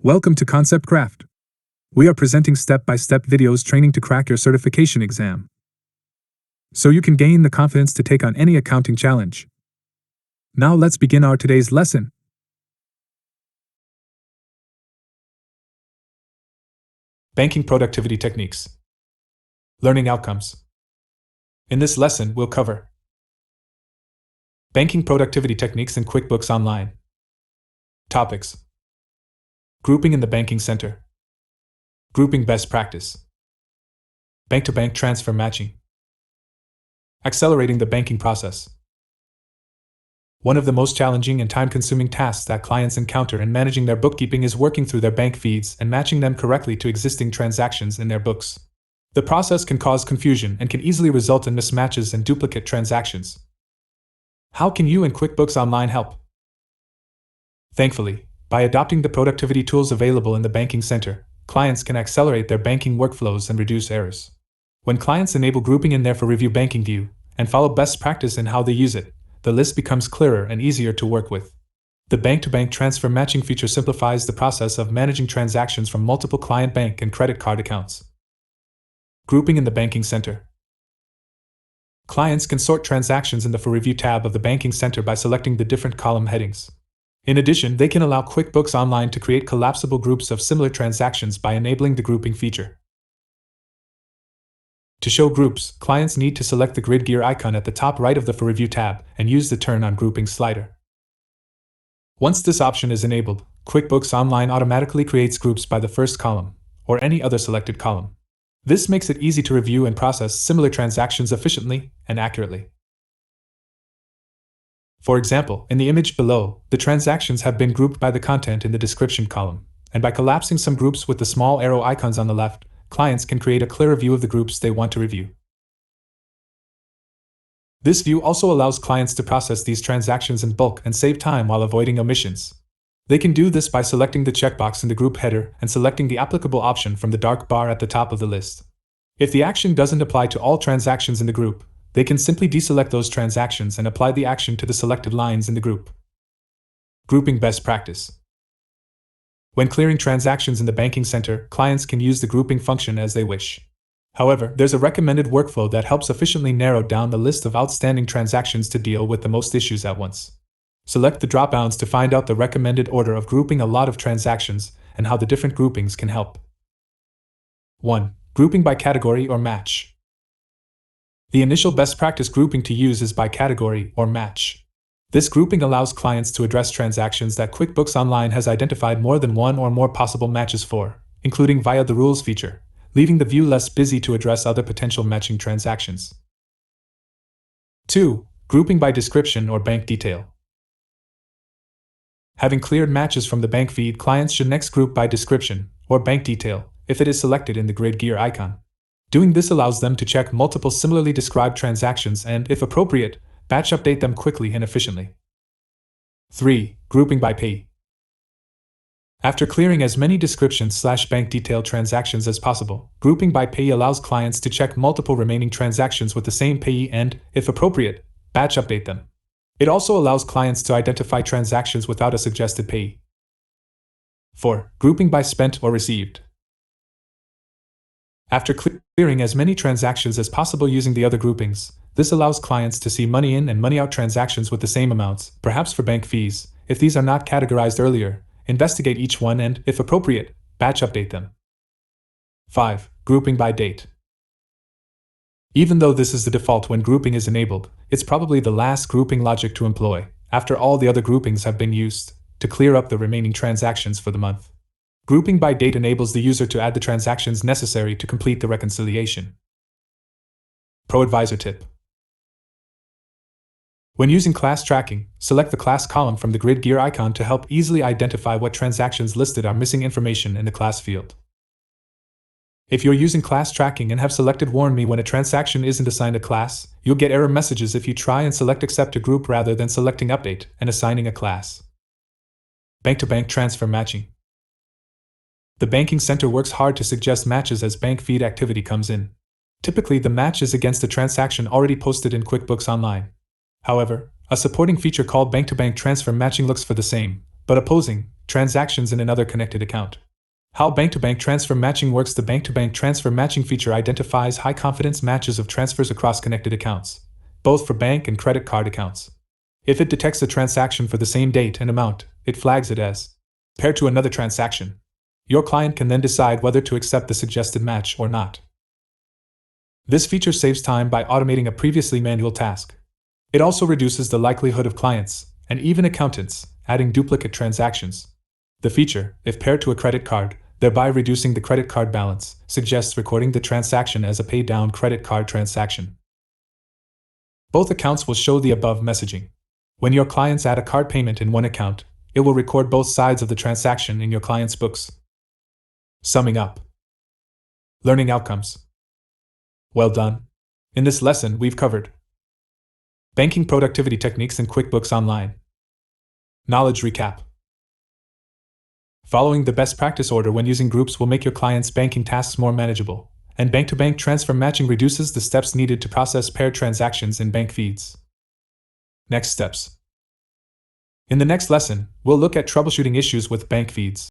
Welcome to Concept Craft. We are presenting step-by-step videos training to crack your certification exam, so you can gain the confidence to take on any accounting challenge. Now let's begin our today's lesson. Banking productivity techniques. Learning outcomes. In this lesson, we'll cover banking productivity techniques in QuickBooks Online. Topics: grouping in the banking center, grouping best practice, bank-to-bank transfer matching, accelerating the banking process. One of the most challenging and time-consuming tasks that clients encounter in managing their bookkeeping is working through their bank feeds and matching them correctly to existing transactions in their books. The process can cause confusion and can easily result in mismatches and duplicate transactions. How can you and QuickBooks Online help? Thankfully, by adopting the productivity tools available in the banking center, clients can accelerate their banking workflows and reduce errors. When clients enable grouping in their For Review banking view and follow best practice in how they use it, the list becomes clearer and easier to work with. The bank-to-bank transfer matching feature simplifies the process of managing transactions from multiple client bank and credit card accounts. Grouping in the banking center. Clients can sort transactions in the For Review tab of the banking center by selecting the different column headings. In addition, they can allow QuickBooks Online to create collapsible groups of similar transactions by enabling the grouping feature. To show groups, clients need to select the grid gear icon at the top right of the For Review tab and use the Turn on Grouping slider. Once this option is enabled, QuickBooks Online automatically creates groups by the first column, or any other selected column. This makes it easy to review and process similar transactions efficiently and accurately. For example, in the image below, the transactions have been grouped by the content in the description column, and by collapsing some groups with the small arrow icons on the left, clients can create a clearer view of the groups they want to review. This view also allows clients to process these transactions in bulk and save time while avoiding omissions. They can do this by selecting the checkbox in the group header and selecting the applicable option from the dark bar at the top of the list. If the action doesn't apply to all transactions in the group, they can simply deselect those transactions and apply the action to the selected lines in the group. Grouping best practice. When clearing transactions in the banking center, clients can use the grouping function as they wish. However, there's a recommended workflow that helps efficiently narrow down the list of outstanding transactions to deal with the most issues at once. Select the drop-downs to find out the recommended order of grouping a lot of transactions and how the different groupings can help. 1. Grouping by category or match. The initial best practice grouping to use is by category or match. This grouping allows clients to address transactions that QuickBooks Online has identified more than one or more possible matches for, including via the Rules feature, leaving the view less busy to address other potential matching transactions. 2. Grouping by description or bank detail. Having cleared matches from the bank feed, clients should next group by description or bank detail if it is selected in the grid gear icon. Doing this allows them to check multiple similarly described transactions and, if appropriate, batch update them quickly and efficiently. 3. Grouping by payee. After clearing as many description/bank detail transactions as possible, grouping by payee allows clients to check multiple remaining transactions with the same payee and, if appropriate, batch update them. It also allows clients to identify transactions without a suggested payee. 4. Grouping by spent or received. After clearing as many transactions as possible using the other groupings, this allows clients to see money in and money out transactions with the same amounts, perhaps for bank fees. If these are not categorized earlier, investigate each one and, if appropriate, batch update them. 5. Grouping by date. Even though this is the default when grouping is enabled, it's probably the last grouping logic to employ, after all the other groupings have been used, to clear up the remaining transactions for the month. Grouping by date enables the user to add the transactions necessary to complete the reconciliation. Pro Advisor tip. When using class tracking, select the class column from the grid gear icon to help easily identify what transactions listed are missing information in the class field. If you're using class tracking and have selected Warn Me when a transaction isn't assigned a class, you'll get error messages if you try and select Accept a group rather than selecting Update and assigning a class. Bank-to-bank transfer matching. The banking center works hard to suggest matches as bank feed activity comes in. Typically, the match is against a transaction already posted in QuickBooks Online. However, a supporting feature called bank-to-bank transfer matching looks for the same, but opposing, Transactions in another connected account. How bank-to-bank transfer matching works. The bank-to-bank transfer matching feature identifies high-confidence matches of transfers across connected accounts, both for bank and credit card accounts. If it detects a transaction for the same date and amount, it flags it as paired to another transaction. Your client can then decide whether to accept the suggested match or not. This feature saves time by automating a previously manual task. It also reduces the likelihood of clients, and even accountants, adding duplicate transactions. The feature, if paired to a credit card, thereby reducing the credit card balance, suggests recording the transaction as a paid-down credit card transaction. Both accounts will show the above messaging. When your clients add a card payment in one account, it will record both sides of the transaction in your client's books. Summing up. Learning outcomes. Well done. In this lesson, we've covered banking productivity techniques in QuickBooks Online. Knowledge recap. Following the best practice order when using groups will make your client's banking tasks more manageable, and bank-to-bank transfer matching reduces the steps needed to process paired transactions in bank feeds. Next steps. In the next lesson, we'll look at troubleshooting issues with bank feeds.